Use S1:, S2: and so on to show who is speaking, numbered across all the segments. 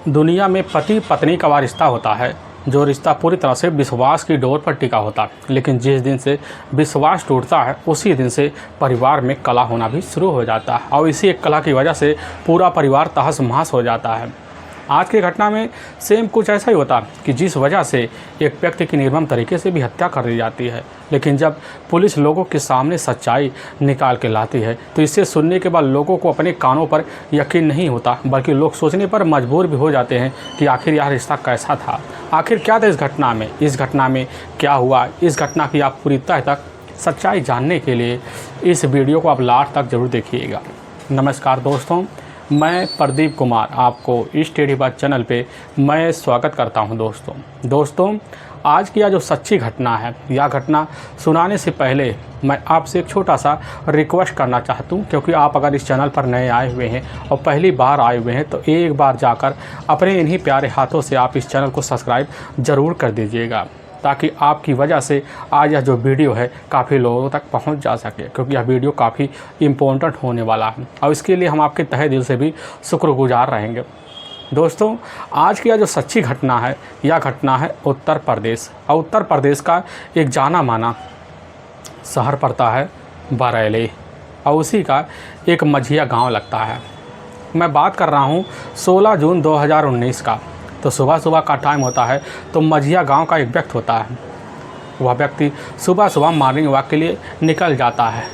S1: दुनिया में पति पत्नी का रिश्ता होता है, जो रिश्ता पूरी तरह से विश्वास की डोर पर टिका होता है। लेकिन जिस दिन से विश्वास टूटता है उसी दिन से परिवार में कलह होना भी शुरू हो जाता है और इसी एक कलह की वजह से पूरा परिवार तहस महस हो जाता है। आज की घटना में सेम कुछ ऐसा ही होता कि जिस वजह से एक व्यक्ति की निर्मम तरीके से भी हत्या कर दी जाती है। लेकिन जब पुलिस लोगों के सामने सच्चाई निकाल के लाती है तो इसे सुनने के बाद लोगों को अपने कानों पर यकीन नहीं होता, बल्कि लोग सोचने पर मजबूर भी हो जाते हैं कि आखिर यह रिश्ता कैसा था, आखिर क्या था इस घटना में क्या हुआ। इस घटना की आप पूरी तह तक सच्चाई जानने के लिए इस वीडियो को आप लास्ट तक ज़रूर देखिएगा। नमस्कार दोस्तों, मैं प्रदीप कुमार आपको इस स्टडी बात चैनल पे मैं स्वागत करता हूं। दोस्तों आज की यह जो सच्ची घटना है, यह घटना सुनाने से पहले मैं आपसे एक छोटा सा रिक्वेस्ट करना चाहता हूं, क्योंकि आप अगर इस चैनल पर नए आए हुए हैं और पहली बार आए हुए हैं तो एक बार जाकर अपने इन्हीं प्यारे हाथों से आप इस चैनल को सब्सक्राइब ज़रूर कर दीजिएगा, ताकि आपकी वजह से आज यह जो वीडियो है काफ़ी लोगों तक पहुंच जा सके, क्योंकि यह वीडियो काफ़ी इम्पोर्टेंट होने वाला है और इसके लिए हम आपके तहे दिल से भी शुक्रगुजार रहेंगे। दोस्तों आज की यह जो सच्ची घटना है, यह घटना है उत्तर प्रदेश, और उत्तर प्रदेश का एक जाना माना शहर पड़ता है बरेली, और उसी का एक मझिया गाँव लगता है। मैं बात कर रहा हूँ 16 जून 2019 का। तो सुबह का टाइम होता है, तो मझिया गांव का एक व्यक्ति होता है। वह व्यक्ति सुबह मॉर्निंग वॉक के लिए निकल जाता है,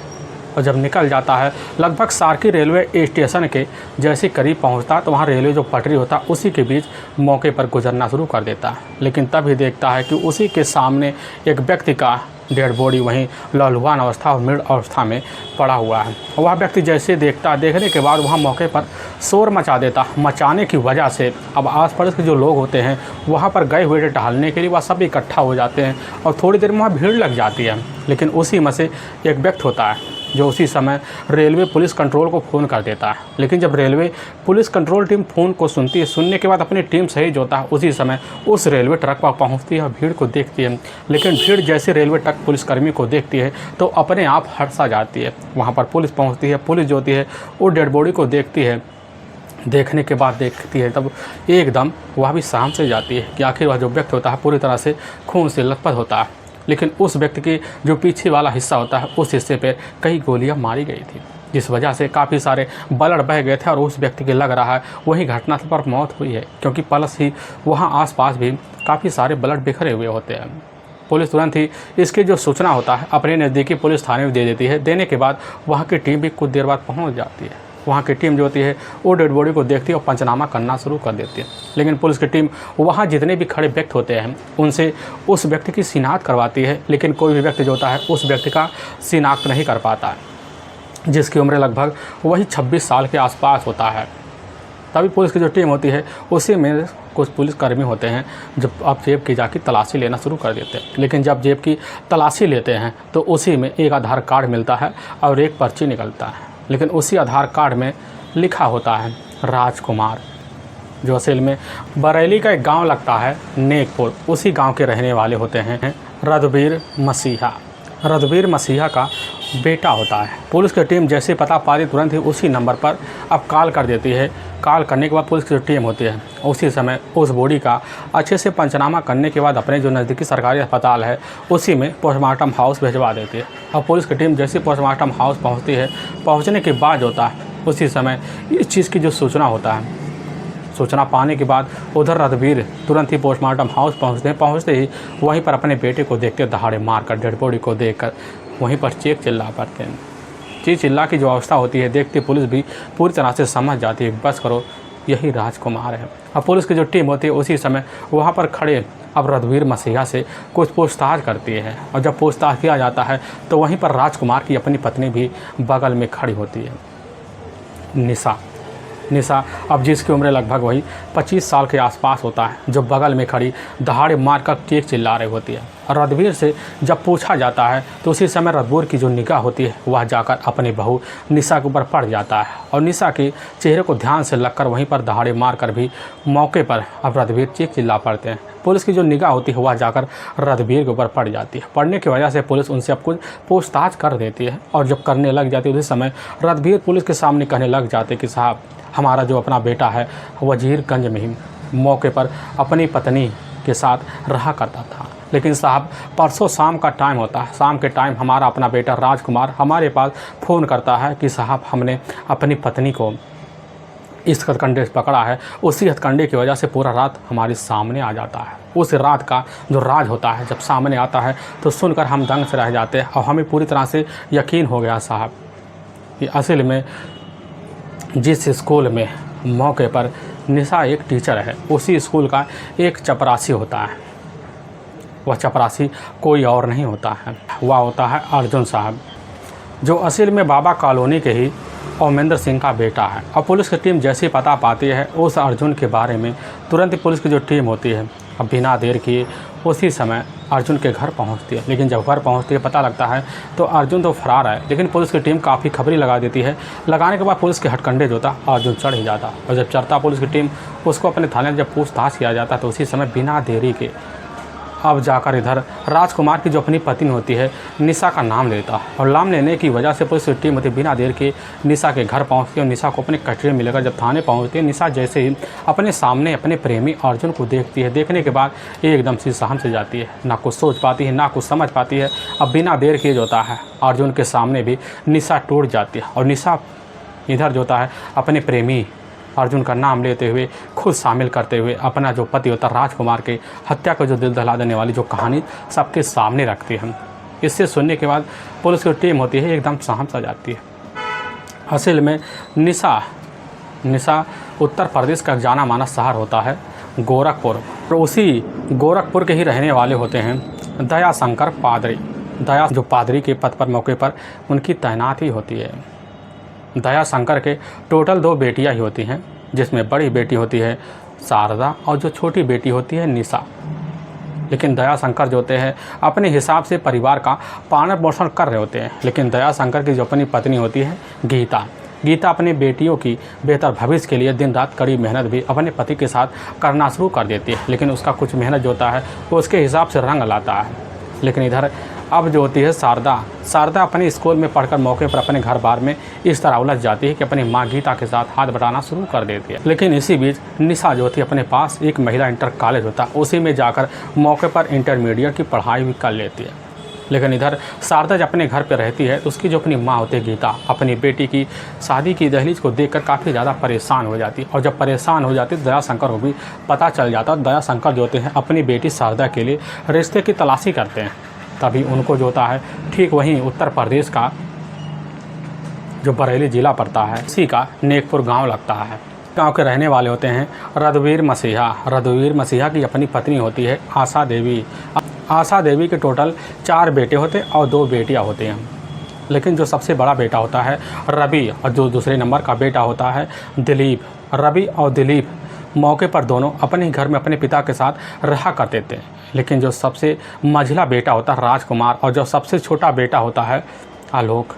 S1: और जब निकल जाता है लगभग सारकी रेलवे स्टेशन के जैसे करीब पहुंचता है तो वहां रेलवे जो पटरी होता है उसी के बीच मौके पर गुजरना शुरू कर देता है। लेकिन तभी देखता है कि उसी के सामने एक व्यक्ति का डेड बॉडी वहीं लहलुहान अवस्था और मृत अवस्था में पड़ा हुआ है। वह व्यक्ति जैसे देखने के बाद वहाँ मौके पर शोर मचाने की वजह से अब आसपास के जो लोग होते हैं वहाँ पर गए हुए टहलने के लिए वह सब इकट्ठा हो जाते हैं और थोड़ी देर में वहाँ भीड़ लग जाती है। लेकिन उसी में से एक व्यक्ति होता है जो उसी समय रेलवे पुलिस कंट्रोल को फ़ोन कर देता है। लेकिन जब railway police control team phone को सुनती है, सुनने के बाद अपनी टीम सही जो होता है उसी समय उस रेलवे ट्रक पर पहुंचती है और भीड़ को देखती है। लेकिन भीड़ जैसे रेलवे ट्रक पुलिसकर्मी को देखती है तो अपने आप हट सा जाती है। वहाँ पर पुलिस पहुँचती है, पुलिस जो होती है वो डेड बॉडी को देखती है। देखने के बाद देखती है तब एकदम वह भी शाम से जाती है कि आखिर वह जो व्यक्ति होता है पूरी तरह से खून से लथपथ होता है। लेकिन उस व्यक्ति के जो पीछे वाला हिस्सा होता है उस हिस्से पर कई गोलियां मारी गई थी, जिस वजह से काफ़ी सारे ब्लड बह गए थे और उस व्यक्ति के लग रहा है वही घटनास्थल पर मौत हुई है, क्योंकि प्लस ही वहाँ आसपास भी काफ़ी सारे ब्लड बिखरे हुए होते हैं। पुलिस तुरंत ही इसकी जो सूचना होता है अपने नज़दीकी पुलिस थाने में दे देती है। देने के बाद वहाँ की टीम भी कुछ देर बाद पहुँच जाती है। वहाँ की टीम जो होती है वो डेड बॉडी को देखती है और पंचनामा करना शुरू कर देती है। लेकिन पुलिस की टीम वहाँ जितने भी खड़े व्यक्ति होते हैं उनसे उस व्यक्ति की शिनाख्त करवाती है, लेकिन कोई भी व्यक्ति जो होता है उस व्यक्ति का शिनाख्त नहीं कर पाता है, जिसकी उम्र लगभग वही 26 साल के आसपास होता है। तभी पुलिस की जो टीम होती है उसी में कुछ पुलिसकर्मी होते हैं जब आप जेब की जाके तलाशी लेना शुरू कर देते हैं। लेकिन जब जेब की तलाशी लेते हैं तो उसी में एक आधार कार्ड मिलता है और एक पर्ची निकलता है। लेकिन उसी आधार कार्ड में लिखा होता है राजकुमार, जो असल में बरेली का एक गांव लगता है नेकपुर, उसी गांव के रहने वाले होते हैं रघुवीर मसीहा का बेटा होता है। पुलिस की टीम जैसे पता पाती तुरंत ही उसी नंबर पर अब कॉल कर देती है। कॉल करने के बाद पुलिस की जो टीम होती है उसी समय उस बॉडी का अच्छे से पंचनामा करने के बाद अपने जो नज़दीकी सरकारी अस्पताल है उसी में पोस्टमार्टम हाउस भिजवा देती है। और पुलिस की टीम जैसे पोस्टमार्टम हाउस पहुंचती है, पहुंचने के बाद होता है उसी समय इस चीज़ की जो सूचना होता है, सूचना पाने के बाद उधर रघुवीर तुरंत ही पोस्टमार्टम हाउस पहुँचते ही वहीं पर अपने बेटे को देखते दहाड़े मारकर डेड बॉडी को देखकर वहीं पर चिल्ला पड़ते हैं। चिल्ला की जो अवस्था होती है देखते पुलिस भी पूरी तरह से समझ जाती है, बस करो यही राजकुमार है। अब पुलिस की जो टीम होती है उसी समय वहाँ पर खड़े अब रघुवीर मसीहा से कुछ पूछताछ करती है, और जब पूछताछ किया जाता है तो वहीं पर राजकुमार की अपनी पत्नी भी बगल में खड़ी होती है, निशा, अब जिसकी उम्र लगभग वही 25 साल के आसपास होता है, जो बगल में खड़ी दहाड़े मारकर केक चिल्ला रही होती है। और रघुवीर से जब पूछा जाता है तो उसी समय रघुवीर की जो निगाह होती है वह जाकर अपनी बहू निशा के ऊपर पड़ जाता है, और निशा के चेहरे को ध्यान से लगकर वहीं पर दहाड़े मारकर भी मौके पर अब रघुवीर चीख चिल्ला पड़ते हैं। पुलिस की जो निगाह होती है वह जाकर रघुवीर के ऊपर पड़ जाती है। पड़ने की वजह से पुलिस उनसे अब कुछ पूछताछ कर देती है, और जब करने लग जाती है उसी समय रघुवीर पुलिस के सामने कहने लग जाते कि साहब हमारा जो अपना बेटा है वजीरगंज में ही मौके पर अपनी पत्नी के साथ रहा करता था। लेकिन साहब परसों शाम का टाइम होता है, शाम के टाइम हमारा अपना बेटा राजकुमार हमारे पास फ़ोन करता है कि साहब हमने अपनी पत्नी को इस हथकंडे से पकड़ा है। उसी हथकंडे की वजह से पूरा रात हमारे सामने आ जाता है। उस रात का जो राज होता है जब सामने आता है तो सुनकर हम दंग से रह जाते हैं और हमें पूरी तरह से यकीन हो गया साहब कि असल में जिस स्कूल में मौके पर निशा एक टीचर है, उसी स्कूल का एक चपरासी होता है। वह चपरासी कोई और नहीं होता है, वह होता है अर्जुन साहब, जो असल में बाबा कॉलोनी के ही ओमेंद्र सिंह का बेटा है। और पुलिस की टीम जैसे ही पता पाती है उस अर्जुन के बारे में, तुरंत ही पुलिस की जो टीम होती है अब बिना देर किए उसी समय अर्जुन के घर पहुंचती है। लेकिन जब घर पहुंचती है पता लगता है तो अर्जुन तो फरार है, लेकिन पुलिस की टीम काफ़ी खबरी लगा देती है। लगाने के बाद पुलिस के हथकंडे जो था अर्जुन चढ़ ही जाता, और जब चढ़ता पुलिस की टीम उसको अपने थाने में जब पूछताछ किया जाता तो उसी समय बिना देरी के अब जाकर इधर राजकुमार की जो अपनी पत्नी होती है निशा का नाम लेता, और नाम लेने की वजह से पुलिस की टीम होती बिना देर के निशा के घर पहुंचती है और निशा को अपने कटरे में लेकर जब थाने पहुंचती है, निशा जैसे ही अपने सामने अपने प्रेमी अर्जुन को देखती है, देखने के बाद एकदम से सहम से जाती है, ना कुछ सोच पाती है ना कुछ समझ पाती है। अब बिना देर के जो होता है अर्जुन के सामने भी निशा टूट जाती है, और निशा इधर जो होता है अपने प्रेमी अर्जुन का नाम लेते हुए खुद शामिल करते हुए अपना जो पति होता है राजकुमार के हत्या को जो दिल दहला देने वाली जो कहानी सबके सामने रखते हैं। इससे सुनने के बाद पुलिस की टीम होती है एकदम सहम सा जाती है। असल में निशा उत्तर प्रदेश का जाना माना शहर होता है गोरखपुर, तो उसी गोरखपुर के ही रहने वाले होते हैं दया शंकर पादरी। दया जो पादरी के पद पर मौके पर उनकी तैनाती होती है। दया शंकर के टोटल 2 बेटियां ही होती हैं, जिसमें बड़ी बेटी होती है शारदा और जो छोटी बेटी होती है निशा। लेकिन दया शंकर जो होते हैं अपने हिसाब से परिवार का पालन पोषण कर रहे होते हैं। लेकिन दया शंकर की जो अपनी पत्नी होती है गीता अपनी बेटियों की बेहतर भविष्य के लिए दिन रात कड़ी मेहनत भी अपने पति के साथ करना शुरू कर देती है। लेकिन उसका कुछ मेहनत जो होता है वो उसके हिसाब से रंग लाता है। लेकिन इधर अब जो होती है शारदा अपने स्कूल में पढ़कर मौके पर अपने घर बार में इस तरह उलझ जाती है कि अपनी माँ गीता के साथ हाथ बटाना शुरू कर देती है। लेकिन इसी बीच निशा जो होती है अपने पास एक महिला इंटर कॉलेज होता है, उसी में जाकर मौके पर इंटरमीडिएट की पढ़ाई भी कर लेती है। लेकिन इधर शारदा जब अपने घर पर रहती है तो उसकी जो अपनी माँ होती है गीता अपनी बेटी की शादी की दहलीज को देखकर काफ़ी ज़्यादा परेशान हो जाती है। और जब परेशान हो जाती है दया शंकर को भी पता चल जाता है। दया शंकर जो होते हैं अपनी बेटी शारदा के लिए रिश्ते की तलाशी करते हैं। तभी उनको जो होता है ठीक वहीं उत्तर प्रदेश का जो बरेली ज़िला पड़ता है इसी का नेकपुर गांव लगता है। गांव के रहने वाले होते हैं रघुवीर मसीहा की अपनी पत्नी होती है आशा देवी के टोटल 4 बेटे होते और 2 बेटियां होती हैं। लेकिन जो सबसे बड़ा बेटा होता है रवि और जो दूसरे नंबर का बेटा होता है दिलीप। रवि और दिलीप मौके पर दोनों अपने घर में अपने पिता के साथ रहा करते थे। लेकिन जो सबसे मझला बेटा होता है राजकुमार और जो सबसे छोटा बेटा होता है आलोक।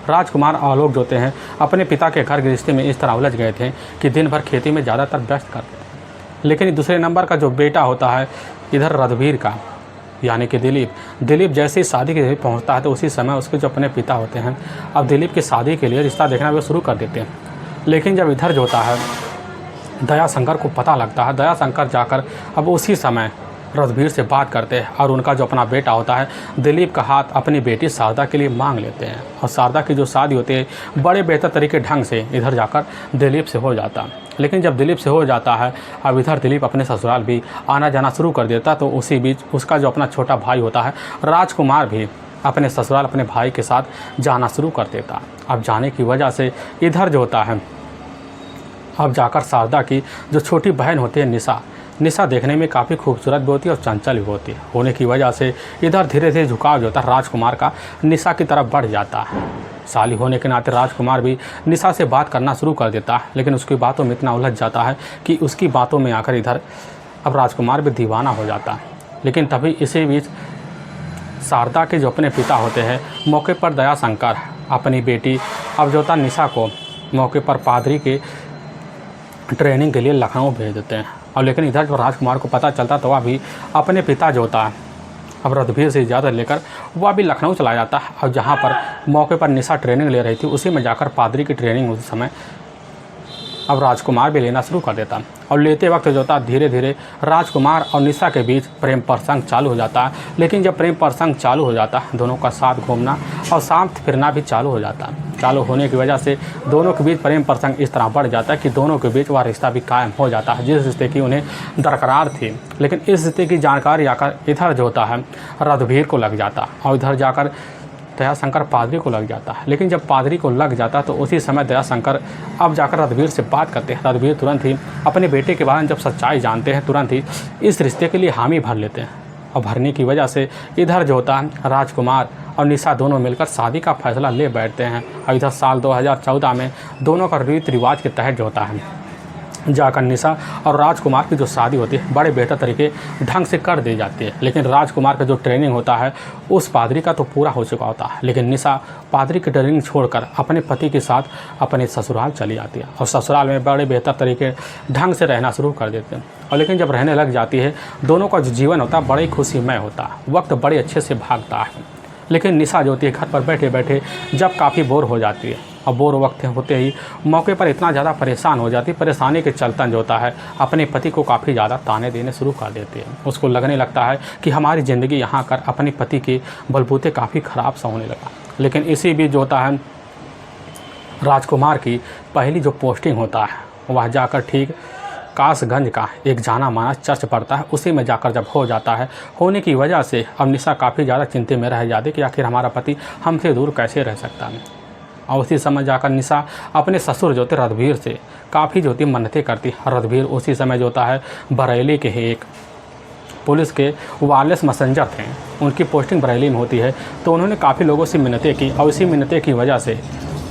S1: राजकुमार और आलोक जो होते हैं अपने पिता के घर गृहस्थी में इस तरह उलझ गए थे कि दिन भर खेती में ज़्यादातर व्यस्त करते थे। लेकिन दूसरे नंबर का जो बेटा होता है इधर रघुवीर का यानी कि दिलीप जैसे ही शादी के लिए पहुंचता है तो उसी समय उसके जो अपने पिता होते हैं अब दिलीप की शादी के लिए रिश्ता देखना वो शुरू कर देते हैं। लेकिन जब इधर जो होता है दया शंकर को पता लगता है, दया शंकर जाकर अब उसी समय रघुवीर से बात करते हैं और उनका जो अपना बेटा होता है दिलीप का हाथ अपनी बेटी शारदा के लिए मांग लेते हैं। और शारदा की जो शादी होती है बड़े बेहतर तरीके ढंग से इधर जाकर दिलीप से हो जाता है। लेकिन जब दिलीप से हो जाता है अब इधर दिलीप अपने ससुराल भी आना जाना शुरू कर देता। तो उसी बीच उसका जो अपना छोटा भाई होता है राजकुमार भी अपने ससुराल अपने भाई के साथ जाना शुरू कर देता। अब जाने की वजह से इधर जो होता है अब जाकर शारदा की जो छोटी बहन होती है निशा देखने में काफ़ी खूबसूरत भी होती है और चंचल भी होती है। होने की वजह से इधर धीरे धीरे झुकाव जो होता है राजकुमार का निशा की तरफ बढ़ जाता है। साली होने के नाते राजकुमार भी निशा से बात करना शुरू कर देता है। लेकिन उसकी बातों में इतना उलझ जाता है कि उसकी बातों में आकर इधर अब राजकुमार भी दीवाना हो जाता है। लेकिन तभी इसी बीच शारदा के जो अपने पिता होते हैं मौके पर दया शंकर अपनी बेटी अब जो होता निशा को मौके पर पादरी के ट्रेनिंग के लिए लखनऊ भेज देते हैं। और लेकिन इधर जो राजकुमार को पता चलता तो वह भी अपने पिता जो होता है अब रघुवीर से इजाज़त लेकर वह भी लखनऊ चला जाता है। और जहाँ पर मौके पर निशा ट्रेनिंग ले रही थी उसी में जाकर पादरी की ट्रेनिंग उस समय अब राजकुमार भी लेना शुरू कर देता और लेते वक्त जो था धीरे धीरे राजकुमार और निशा के बीच प्रेम प्रसंग चालू हो जाता है। लेकिन जब प्रेम प्रसंग चालू हो जाता है, दोनों का साथ घूमना और साथ फिरना भी चालू हो जाता है। चालू होने की वजह से दोनों के बीच प्रेम प्रसंग इस तरह बढ़ जाता है कि दोनों के बीच वह रिश्ता भी कायम हो जाता है जिस रिश्ते की उन्हें दरकरार थी। लेकिन इस रिश्ते की जानकारी आकर इधर जो होता है रणधीर को लग जाता और इधर जाकर दयाशंकर पादरी को लग जाता है। लेकिन जब पादरी को लग जाता तो उसी समय दयाशंकर अब जाकर रणधीर से बात करते हैं। रणधीर तुरंत ही अपने बेटे के बारे में जब सच्चाई जानते हैं, तुरंत ही इस रिश्ते के लिए हामी भर लेते हैं। और भरने की वजह से इधर जो होता है राजकुमार और निशा दोनों मिलकर शादी का फैसला ले बैठते हैं। और इधर साल 2014 में दोनों का रीति रिवाज के तहत जो होता है जाकर निशा और राजकुमार की जो शादी होती है बड़े बेहतर तरीके ढंग से कर दी जाती है। लेकिन राजकुमार का जो ट्रेनिंग होता है उस पादरी का तो पूरा हो चुका होता है। लेकिन निशा पादरी की ट्रेनिंग छोड़कर अपने पति के साथ अपने ससुराल चली जाती है और ससुराल में बड़े बेहतर तरीके ढंग से रहना शुरू कर देते हैं। और लेकिन जब रहने लग जाती है, दोनों का जो जीवन होता है बड़ी खुशीमय होता है, वक्त बड़े अच्छे से भागता है। लेकिन निशा जो होती है घर पर बैठे बैठे जब काफ़ी बोर हो जाती है और बोर वक्त होते ही मौके पर इतना ज़्यादा परेशान हो जाती है, परेशानी के चलतन जो होता है अपने पति को काफ़ी ज़्यादा ताने देने शुरू कर देती है। उसको लगने लगता है कि हमारी ज़िंदगी यहाँ कर अपने पति के बलबूते काफ़ी ख़राब सा होने लगा। लेकिन इसी बीच जो होता है राजकुमार की पहली जो पोस्टिंग होता है वह जाकर ठीक कासगंज का एक जाना माना चर्च पड़ता है, उसी में जाकर जब हो जाता है, होने की वजह से अब निशा काफ़ी ज़्यादा चिंता में रह जाती कि आखिर हमारा पति हमसे दूर कैसे रह सकता है। और उसी समय जाकर निशा अपने ससुर जो थे रणधीर से काफ़ी जो थी मन्नतें करती। रणधीर उसी समय जो होता है बरेली के एक पुलिस के वायरलेस मैसेंजर थे, उनकी पोस्टिंग बरेली में होती है। तो उन्होंने काफ़ी लोगों से मिन्नतें की और इसी मिन्नतें की वजह से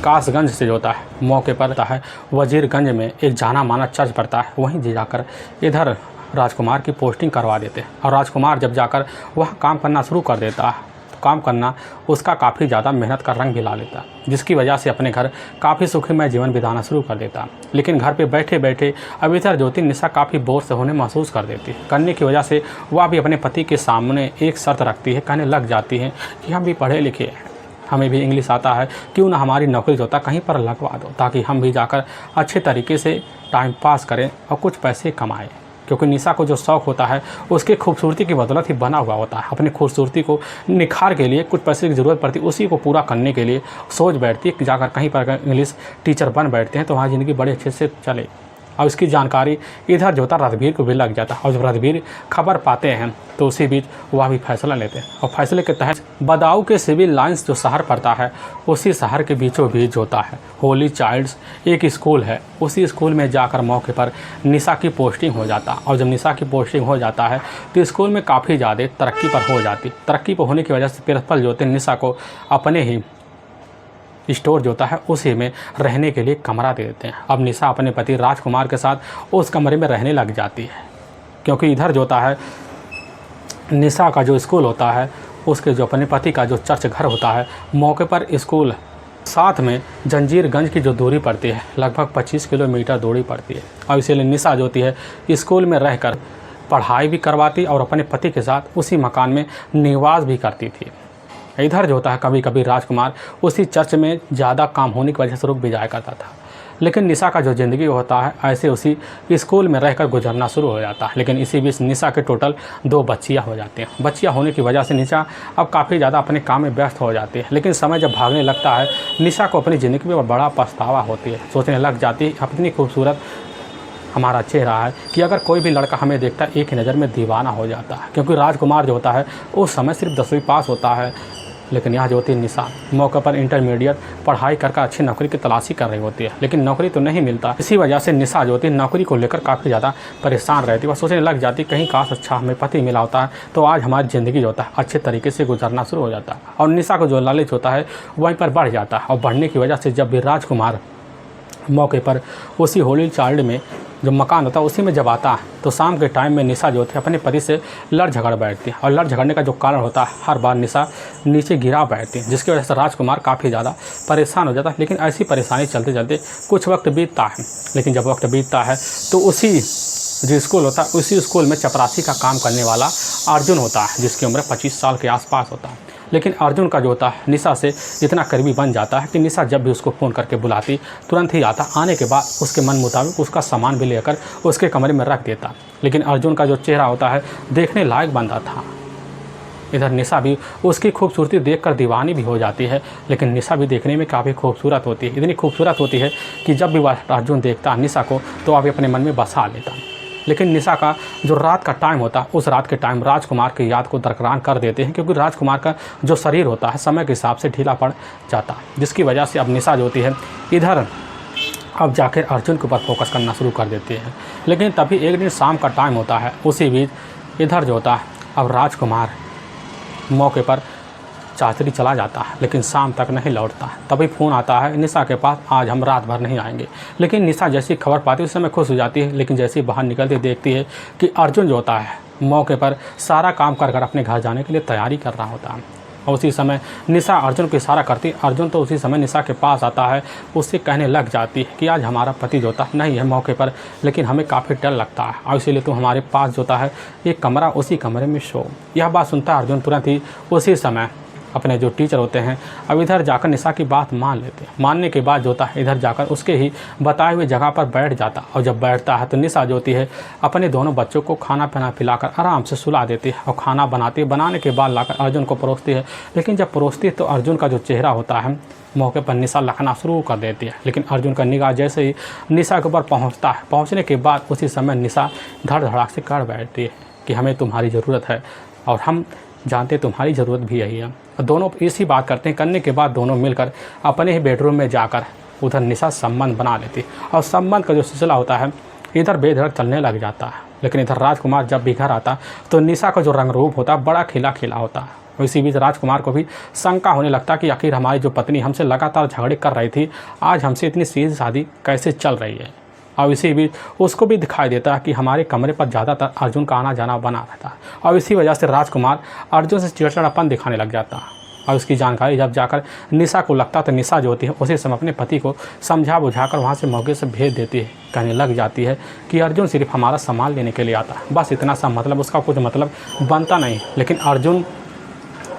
S1: कासगंज से जो होता है मौके पर होता है वजीरगंज में एक जाना माना चर्च पड़ता है, वहीं जाकर इधर राजकुमार की पोस्टिंग करवा देते हैं। और राजकुमार जब जाकर वह काम करना शुरू कर देता है तो काम करना उसका काफ़ी ज़्यादा मेहनत का रंग भी ला लेता है, जिसकी वजह से अपने घर काफ़ी सुखमय जीवन बिताना शुरू कर देता है। लेकिन घर पे बैठे बैठे अब इधर जो थी निशा काफ़ी बोर से होने महसूस कर देती है। करने की वजह से वह भी अपने पति के सामने एक शर्त रखती है, कहने लग जाती है कि हम भी पढ़े लिखे हैं, हमें भी इंग्लिश आता है, क्यों ना हमारी नौकरी जो होता कहीं पर लगवा दो ताकि हम भी जाकर अच्छे तरीके से टाइम पास करें और कुछ पैसे कमाएं। क्योंकि निशा को जो शौक़ होता है उसकी खूबसूरती की बदौलत ही बना हुआ होता है। अपनी खूबसूरती को निखार के लिए कुछ पैसे की ज़रूरत पड़ती है, उसी को पूरा करने के लिए सोच बैठती है कि जाकर कहीं पर अगर इंग्लिश टीचर बन बैठते हैं तो वहाँ ज़िंदगी बड़े अच्छे से चले। और इसकी जानकारी इधर जो होता रणधीर को भी लग जाता है। और जब रणधीर खबर पाते हैं तो उसी बीच वह भी फैसला लेते हैं और फैसले के तहत बदाऊं के सिविल लाइन्स जो शहर पड़ता है उसी शहर के बीचों बीच होता है होली चाइल्ड्स एक स्कूल है। उसी स्कूल में जाकर मौके पर निशा की पोस्टिंग हो जाता। और जब निशा की पोस्टिंग हो जाता है तो स्कूल में काफ़ी ज़्यादा तरक्की पर हो जाती। तरक्की पर होने की वजह से प्रिंसिपल जो होते हैं निशा को अपने ही स्टोर जो होता है उसी में रहने के लिए कमरा दे देते हैं। अब निशा अपने पति राजकुमार के साथ उस कमरे में रहने लग जाती है, क्योंकि इधर जो होता है निशा का जो स्कूल होता है उसके जो अपने पति का जो चर्च घर होता है मौके पर स्कूल साथ में जंजीरगंज की जो दूरी पड़ती है लगभग 25 किलोमीटर दूरी पड़ती है। और इसीलिए निशा जो होती है स्कूल में रहकर पढ़ाई भी करवाती और अपने पति के साथ उसी मकान में निवास भी करती थी। इधर जो होता है कभी कभी राजकुमार उसी चर्च में ज़्यादा काम होने की वजह से रुक भी जाया करता था। लेकिन निशा का जो ज़िंदगी होता है ऐसे उसी स्कूल में रहकर गुजरना शुरू हो जाता है। लेकिन इसी बीच निशा के टोटल 2 बच्चियाँ हो जाती हैं। बच्चियाँ होने की वजह से निशा अब काफ़ी ज़्यादा अपने काम में व्यस्त हो जाती है। लेकिन समय जब भागने लगता है निशा को अपनी ज़िंदगी में बड़ा पछतावा होती है। सोचने लग जाती है अपनी खूबसूरत हमारा चेहरा है कि अगर कोई भी लड़का हमें देखता है एक ही नज़र में दीवाना हो जाता है। क्योंकि राजकुमार जो होता है उस समय सिर्फ 10वीं पास होता है, लेकिन यहाँ जो होती है निशा मौके पर इंटरमीडिएट पढ़ाई कर अच्छी नौकरी की तलाशी कर रही होती है, लेकिन नौकरी तो नहीं मिलता। इसी वजह से निशा जो होती है नौकरी को लेकर काफ़ी ज़्यादा परेशान रहती है। वह सोचने लग जाती कहीं काश अच्छा हमें पति मिला होता है तो आज हमारी ज़िंदगी जो होता है अच्छे तरीके से गुजरना शुरू हो जाता है। और निशा को जो लालच होता है वहीं पर बढ़ जाता है। और बढ़ने की वजह से जब भी राजकुमार मौके पर उसी होली चाइल्ड में जो मकान होता है उसी में जब आता है तो शाम के टाइम में निशा जो थी अपने पति से लड़ झगड़ बैठती है। और लड़ झगड़ने का जो कारण होता है हर बार निशा नीचे गिरा बैठती है, जिसकी वजह से राजकुमार काफ़ी ज़्यादा परेशान हो जाता है। लेकिन ऐसी परेशानी चलते चलते कुछ वक्त बीतता है। लेकिन जब वक्त बीतता है तो उसी जो स्कूल होता है उसी स्कूल में चपरासी का काम करने वाला अर्जुन होता है, जिसकी उम्र 25 साल के आसपास होता है। लेकिन अर्जुन का जो होता है निशा से इतना करीबी बन जाता है कि निशा जब भी उसको फ़ोन करके बुलाती तुरंत ही आता। आने के बाद उसके मन मुताबिक उसका सामान भी लेकर उसके कमरे में रख देता। लेकिन अर्जुन का जो चेहरा होता है देखने लायक बनता था। इधर निशा भी उसकी खूबसूरती देखकर दीवानी भी हो जाती है। लेकिन निशा भी देखने में काफ़ी खूबसूरत होती है, इतनी खूबसूरत होती है कि जब भी वह अर्जुन देखता निशा को तो अभी अपने मन में बसा लेता। लेकिन निशा का जो रात का टाइम होता है उस रात के टाइम राजकुमार की याद को दरकिरार कर देते हैं, क्योंकि राजकुमार का जो शरीर होता है समय के हिसाब से ढीला पड़ जाता, जिसकी वजह से अब निशा जो होती है इधर अब जाकर अर्जुन के ऊपर फोकस करना शुरू कर देती है। लेकिन तभी एक दिन शाम का टाइम होता है, उसी बीच इधर जो होता है अब राजकुमार मौके पर चाचरी चला जाता है, लेकिन शाम तक नहीं लौटता। तभी फ़ोन आता है निशा के पास, आज हम रात भर नहीं आएंगे। लेकिन निशा जैसी खबर पाती है उस समय खुश हो जाती है, लेकिन जैसे ही बाहर निकलती देखती है कि अर्जुन जो होता है मौके पर सारा काम कर अपने घर जाने के लिए तैयारी कर रहा होता है। और उसी समय निशा अर्जुन को इशारा करती, अर्जुन तो उसी समय निशा के पास आता है, उससे कहने लग जाती है कि आज हमारा पति जो होता नहीं है मौके पर, लेकिन हमें काफ़ी डर लगता है और इसीलिए तो हमारे पास जो होता है एक कमरा, उसी कमरे में सो। यह बात सुनता अर्जुन तुरंत ही उसी समय अपने जो टीचर होते हैं अब इधर जाकर निशा की बात मान लेते हैं। मानने के बाद जो होता है इधर जाकर उसके ही बताए हुए जगह पर बैठ जाता। और जब बैठता है तो निशा जो होती है अपने दोनों बच्चों को खाना पीना पिलाकर आराम से सुला देती है और खाना बनाती है। बनाने के बाद लाकर अर्जुन को परोसती है। लेकिन जब परोसती है तो अर्जुन का जो चेहरा होता है मौके पर निशा लखना शुरू कर देती है। लेकिन अर्जुन का निगाह जैसे ही निशा के ऊपर पहुँचता है, पहुँचने के बाद उसी समय निशा धड़ धड़ाक से कर बैठती है कि हमें तुम्हारी ज़रूरत है और हम जानते तुम्हारी ज़रूरत भी यही है। दोनों इसी बात करते हैं। करने के बाद दोनों मिलकर अपने ही बेडरूम में जाकर उधर निशा संबंध बना लेती और संबंध का जो सिलसिला होता है इधर बेधड़क चलने लग जाता है। लेकिन इधर राजकुमार जब भी घर आता तो निशा का जो रंग रूप होता है बड़ा खिला खिला होता है। और इसी बीच राजकुमार को भी शंका होने लगता कि आखिर हमारी जो पत्नी हमसे लगातार झगड़े कर रही थी, आज हमसे इतनी सीधी शादी कैसे चल रही है। और इसी बीच उसको भी दिखाई देता है कि हमारे कमरे पर ज़्यादातर अर्जुन का आना जाना बना रहता है। और इसी वजह से राजकुमार अर्जुन से चिड़चिड़ापन दिखाने लग जाता है। और उसकी जानकारी जब जाकर निशा को लगता तो निशा जो होती है उसी समय अपने पति को समझा बुझाकर वहाँ से मौके से भेज देती है। कहने लग जाती है कि अर्जुन सिर्फ हमारा सामान लेने के लिए आता है, बस इतना सा मतलब, उसका कुछ मतलब बनता नहीं। लेकिन अर्जुन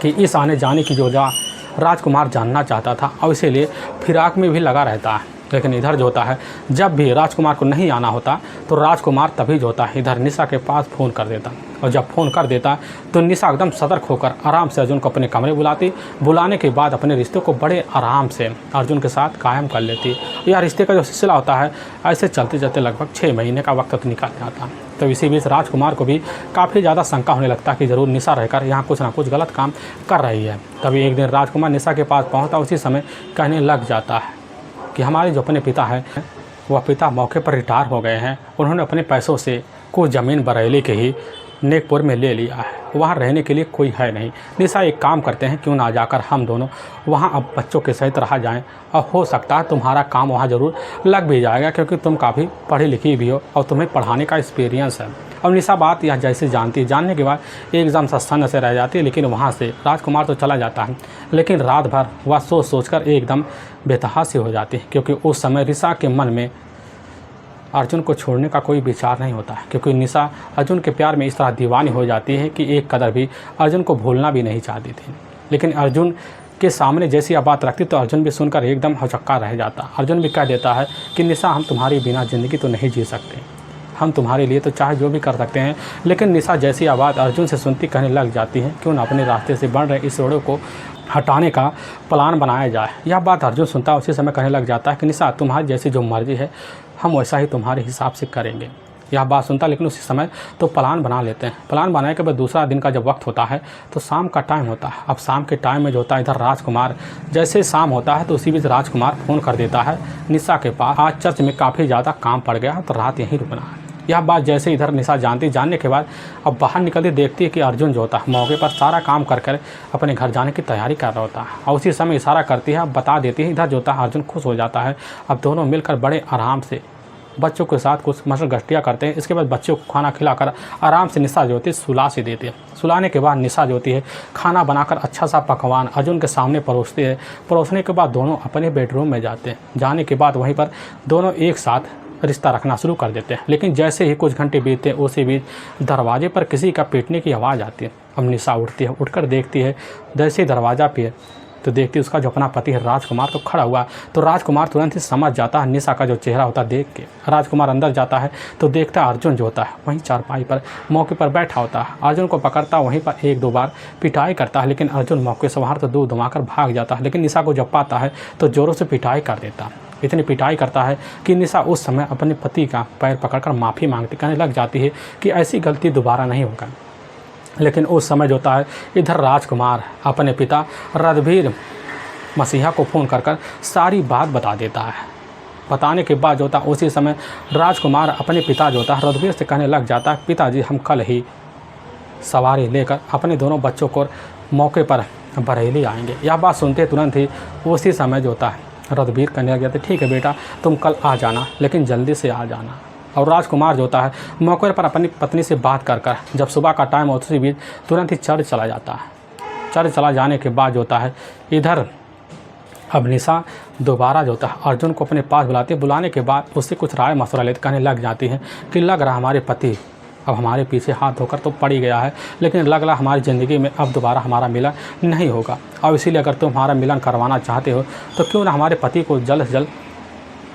S1: की इस आने जाने की जो राजकुमार जानना चाहता था और इसीलिए फिराक में भी लगा रहता है। लेकिन इधर जो होता है जब भी राजकुमार को नहीं आना होता तो राजकुमार तभी जो होता है इधर निशा के पास फ़ोन कर देता। और जब फ़ोन कर देता तो निशा एकदम सतर्क होकर आराम से अर्जुन को अपने कमरे बुलाती। बुलाने के बाद अपने रिश्ते को बड़े आराम से अर्जुन के साथ कायम कर लेती। यह रिश्ते का जो सिलसिला होता है ऐसे चलते चलते लगभग 6 महीने का वक्त तो निकल जाता। तो इसी बीच राजकुमार को भी काफ़ी ज़्यादा शंका होने लगता कि ज़रूर निशा रहकर यहाँ कुछ ना कुछ गलत काम कर रही है। तभी एक दिन राजकुमार निशा के पास पहुँचता, उसी समय कहने लग जाता है कि हमारे जो अपने पिता हैं वह पिता मौके पर रिटायर हो गए हैं। उन्होंने अपने पैसों से कुछ ज़मीन बरेली के ही नेकपुर में ले लिया है, वहाँ रहने के लिए कोई है नहीं। निशा एक काम करते हैं, क्यों ना जाकर हम दोनों वहाँ अब बच्चों के सहित रहा जाएं और हो सकता है तुम्हारा काम वहाँ ज़रूर लग भी जाएगा, क्योंकि तुम काफ़ी पढ़ी लिखी भी हो और तुम्हें पढ़ाने का एक्सपीरियंस है। अब निशा बात यह जैसे जानती है, जानने के बाद एकदम सन्न से रह जाती है। लेकिन वहाँ से राजकुमार तो चला जाता है, लेकिन रात भर वह सोच कर एकदम बेतहासी हो जाती है, क्योंकि उस समय निशा के मन में अर्जुन को छोड़ने का कोई विचार नहीं होता है। क्योंकि निशा अर्जुन के प्यार में इस तरह दीवानी हो जाती है कि एक कदर भी अर्जुन को भूलना भी नहीं चाहती थी। लेकिन अर्जुन के सामने जैसी यह बात रखती तो अर्जुन भी सुनकर एकदम हौचक्का रह जाता। अर्जुन भी कह देता है कि निशा, हम तुम्हारी बिना ज़िंदगी तो नहीं जी सकते, हम तुम्हारे लिए तो चाहे जो भी कर सकते हैं। लेकिन निशा जैसी आवाज़ अर्जुन से सुनती कहने लग जाती है, क्यों ना अपने रास्ते से बन रहे इस रोड को हटाने का प्लान बनाया जाए। यह बात अर्जुन सुनता उसी समय कहने लग जाता है कि निशा, तुम्हारी जैसी जो मर्जी है हम वैसा ही तुम्हारे हिसाब से करेंगे। यह बात सुनता लेकिन उसी समय तो प्लान बना लेते हैं। प्लान बनाने के बाद दूसरा दिन का जब वक्त होता है तो शाम का टाइम होता है। अब शाम के टाइम में जो होता है इधर राजकुमार, जैसे शाम होता है तो उसी बीच राजकुमार फ़ोन कर देता है निशा के पास, आज चर्च में काफ़ी ज़्यादा काम पड़ गया तो रात यहीं रुकना है। यह बात जैसे इधर निशा जानती, जानने के बाद अब बाहर निकलती देखती है कि अर्जुन जो होता है मौके पर सारा काम कर कर अपने घर जाने की तैयारी कर रहा होता है। और उसी समय इशारा करती है, अब बता देती है। इधर जो होता है अर्जुन खुश हो जाता है। अब दोनों मिलकर बड़े आराम से बच्चों के साथ कुछ मशल गश्तियाँ करते हैं। इसके बाद बच्चों को खाना खिलाकर आराम से निशा जो होती है सुला से देती है। सुलाने के बाद निशा जो होती है खाना बनाकर अच्छा सा पकवान अर्जुन के सामने परोसती है। परोसने के बाद दोनों अपने बेडरूम में जाते हैं। जाने के बाद वहीं पर दोनों एक साथ रिश्ता रखना शुरू कर देते हैं। लेकिन जैसे ही कुछ घंटे बीतते हैं उसी बीच दरवाजे पर किसी का पीटने की आवाज़ आती है। अब निशा उठती है, उठकर देखती है, जैसे ही दरवाज़ा पे तो देखती है उसका जो अपना पति है राजकुमार तो खड़ा हुआ। तो राजकुमार तुरंत ही समझ जाता है निशा का जो चेहरा होता है देख के। राजकुमार अंदर जाता है तो देखता है अर्जुन जो होता है वहीं चारपाई पर मौके पर बैठा होता है। अर्जुन को पकड़ता वहीं पर 1-2 बार पिटाई करता है, लेकिन अर्जुन मौके से बाहर तो दूर धुमाकर भाग जाता है। लेकिन निशा को जब पाता है तो ज़ोरों से पिटाई कर देता है। इतनी पिटाई करता है कि निशा उस समय अपने पति का पैर पकड़कर माफ़ी मांगती कहने लग जाती है कि ऐसी गलती दोबारा नहीं होगा। लेकिन उस समय जो होता है इधर राजकुमार अपने पिता रणधीर मसीहा को फ़ोन कर सारी बात बता देता है। बताने के बाद जो होता है उसी समय राजकुमार अपने पिता जो होता है रणधीर से कहने लग जाता है पिताजी हम कल ही सवारी लेकर अपने दोनों बच्चों को मौके पर बरेली आएंगे। यह बात सुनते तुरंत ही उसी समय जो होता है रणधीर कहने लग जाते ठीक है बेटा तुम कल आ जाना, लेकिन जल्दी से आ जाना। और राजकुमार जो होता है मौके पर अपनी पत्नी से बात कर जब सुबह का टाइम होता उसी बीच तुरंत ही चर्च चला जाता है। चर्च चला जाने के बाद जो होता है इधर अब निशा दोबारा जो होता है अर्जुन को अपने पास बुलाती है। बुलाने के बाद उससे कुछ राय मशवरा लेते कहने लग जाती है कि लग रहा हमारे पति अब हमारे पीछे हाथ धोकर तो पड़ ही गया है, लेकिन लग रहा हमारी ज़िंदगी में अब दोबारा हमारा मिलन नहीं होगा। और इसीलिए अगर तुम हमारा मिलन करवाना चाहते हो तो क्यों ना हमारे पति को जल्द से जल्द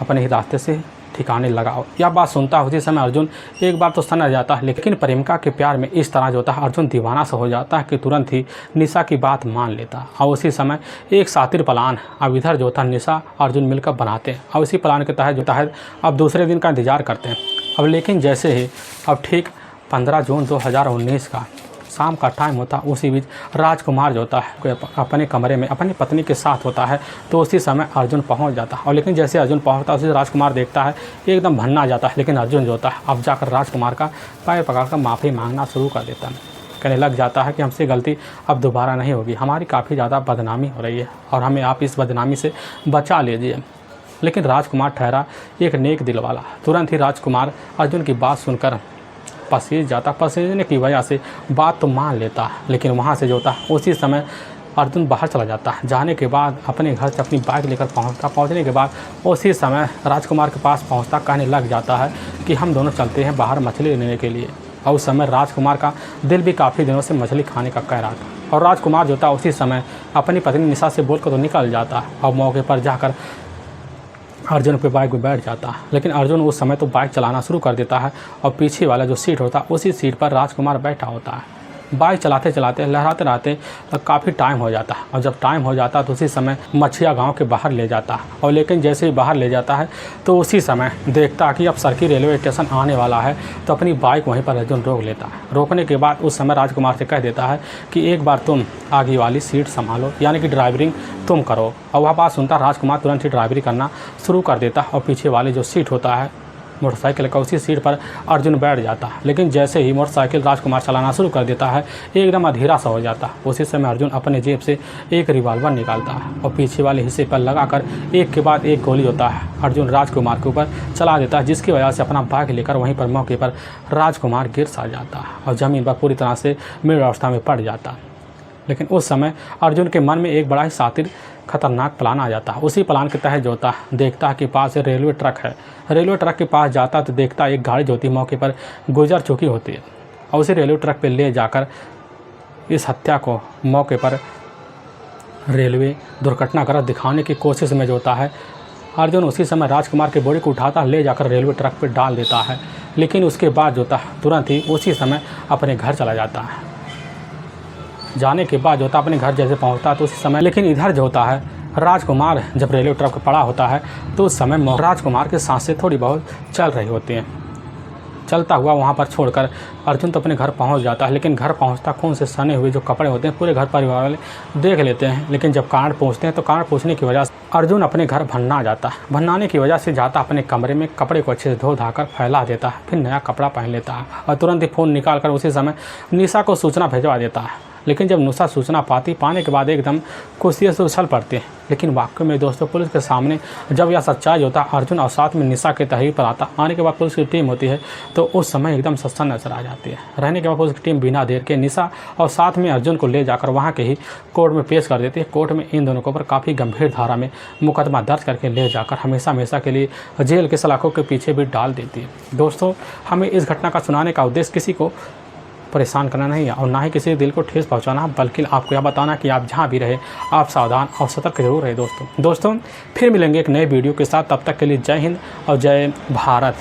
S1: अपने ही रास्ते से ठिकाने लगाओ। यह बात सुनता है उसी समय अर्जुन एक बार तो समझ जाता है, लेकिन प्रेमिका के प्यार में इस तरह जो होता है अर्जुन दीवाना सा हो जाता है कि तुरंत ही निशा की बात मान लेता है। और उसी समय एक शातिर प्लान अब इधर जो होता है निशा अर्जुन मिलकर बनाते हैं और इसी प्लान के तहत जो तहत अब दूसरे दिन का इंतजार करते हैं। अब लेकिन जैसे ही अब ठीक 15 जून 2019 का शाम का टाइम होता है उसी बीच राजकुमार जो होता है अपने कमरे में अपनी पत्नी के साथ होता है। तो उसी समय अर्जुन पहुंच जाता है और लेकिन जैसे अर्जुन पहुंचता है उसी राजकुमार देखता है एकदम भन्ना जाता है। लेकिन अर्जुन जो होता है अब जाकर राजकुमार का पैर पकड़कर माफ़ी मांगना शुरू कर देता है। कहने लग जाता है कि हमसे गलती अब दोबारा नहीं होगी, हमारी काफ़ी ज़्यादा बदनामी हो रही है और हमें आप इस बदनामी से बचा लीजिए। लेकिन राजकुमार ठहरा एक नेक दिल वाला। तुरंत ही राजकुमार अर्जुन की बात सुनकर पसीज जाता। पसीजने की वजह से बात तो मान लेता, लेकिन वहाँ से जो होता है उसी समय अर्जुन बाहर चला जाता है। जाने के बाद अपने घर से अपनी बाइक लेकर पहुँचता। पहुँचने के बाद उसी समय राजकुमार के पास पहुँचता कहने लग जाता है कि हम दोनों चलते हैं बाहर मछली लेने के लिए। और उस समय राजकुमार का दिल भी काफ़ी दिनों से मछली खाने का कह रहा था। और राजकुमार जो था उसी समय अपनी पत्नी निशा से बोलकर तो निकल जाता है और मौके पर जाकर अर्जुन पे बाइक में बैठ जाता है। लेकिन अर्जुन उस समय तो बाइक चलाना शुरू कर देता है और पीछे वाला जो सीट होता है उसी सीट पर राजकुमार बैठा होता है। बाइक चलाते चलाते लहराते रहते काफ़ी टाइम हो जाता है और जब टाइम हो जाता है तो उसी समय मछिया गांव के बाहर ले जाता है। और लेकिन जैसे ही बाहर ले जाता है तो उसी समय देखता है कि अब सरकी रेलवे स्टेशन आने वाला है। तो अपनी बाइक वहीं पर अर्जुन रोक लेता है। रोकने के बाद उस समय राजकुमार से कह देता है कि एक बार तुम आगे वाली सीट संभालो, यानी कि ड्राइवरिंग तुम करो। और वह बात सुनता राजकुमार तुरंत ही ड्राइवरी करना शुरू कर देता है और पीछे वाले जो सीट होता है मोटरसाइकिल का उसी सीट पर अर्जुन बैठ जाता है। लेकिन जैसे ही मोटरसाइकिल राजकुमार चलाना शुरू कर देता है एकदम अधीरा सा हो जाता है। उसी समय अर्जुन अपने जेब से एक रिवॉल्वर निकालता है और पीछे वाले हिस्से पर लगाकर एक के बाद एक गोली होता है अर्जुन राजकुमार के ऊपर चला देता है, जिसकी वजह से अपना बाइक लेकर वहीं पर मौके पर राजकुमार गिर सा जाता है और ज़मीन पर पूरी तरह से मृत अवस्था में पड़ जाता है। लेकिन उस समय अर्जुन के मन में एक बड़ा ही शातिर खतरनाक प्लान आ जाता है। उसी प्लान के तहत जो होता है देखता है कि पास रेलवे ट्रक है। रेलवे ट्रक के पास जाता है तो देखता है एक गाड़ी जो होती है मौके पर गुजर चुकी होती है और उसी रेलवे ट्रक पे ले जाकर इस हत्या को मौके पर रेलवे दुर्घटनाग्रस्त दिखाने की कोशिश में जो होता है अर्जुन उसी समय राजकुमार के बॉडी को उठाता ले जाकर रेलवे ट्रक पर डाल देता है। लेकिन उसके बाद जो होता है तुरंत ही उसी समय अपने घर चला जाता है। जाने के बाद जो होता है अपने घर जैसे पहुंचता है तो उसी समय लेकिन इधर जो होता है राजकुमार जब रेलवे ट्रक पर पड़ा होता है तो उस समय राजकुमार के सांसें थोड़ी बहुत चल रही होती हैं। चलता हुआ वहाँ पर छोड़कर अर्जुन तो अपने घर पहुँच जाता है। लेकिन घर पहुँचता खून से सने हुए जो कपड़े होते हैं पूरे घर परिवार वाले देख लेते हैं। लेकिन जब कांड पहुँचते हैं तो कांड पहुँचने की वजह से अर्जुन अपने घर भन्ना जाता है। भन्नाने की वजह से जाता अपने कमरे में कपड़े को अच्छे से धो धाकर फैला देता है, फिर नया कपड़ा पहन लेता है और तुरंत ही फ़ोन निकाल कर उसी समय निशा को सूचना भिजवा देता है। लेकिन जब नुसा सूचना पाने के बाद एकदम खुशी से उछल पड़ते हैं। लेकिन वाकई में दोस्तों पुलिस के सामने जब यह सच्चाई होता है, अर्जुन और साथ में निशा के तहरीर पर आने के बाद पुलिस की टीम होती है, तो उस समय एकदम सस्ता नजर आ जाती है। रहने के बाद पुलिस की टीम बिना देर के निशा और साथ में अर्जुन को ले जाकर वहाँ के ही कोर्ट में पेश कर देती है। कोर्ट में इन दोनों के ऊपर काफ़ी गंभीर धारा में मुकदमा दर्ज करके ले जाकर हमेशा के लिए जेल के सलाखों के पीछे भी डाल देती है। दोस्तों, हमें इस घटना का सुनाने का उद्देश्य किसी को परेशान करना नहीं है और ना ही किसी के दिल को ठेस पहुंचाना, बल्कि आपको यह बताना कि आप जहां भी रहे आप सावधान और सतर्क जरूर रहे। दोस्तों फिर मिलेंगे एक नए वीडियो के साथ। तब तक के लिए जय हिंद और जय भारत।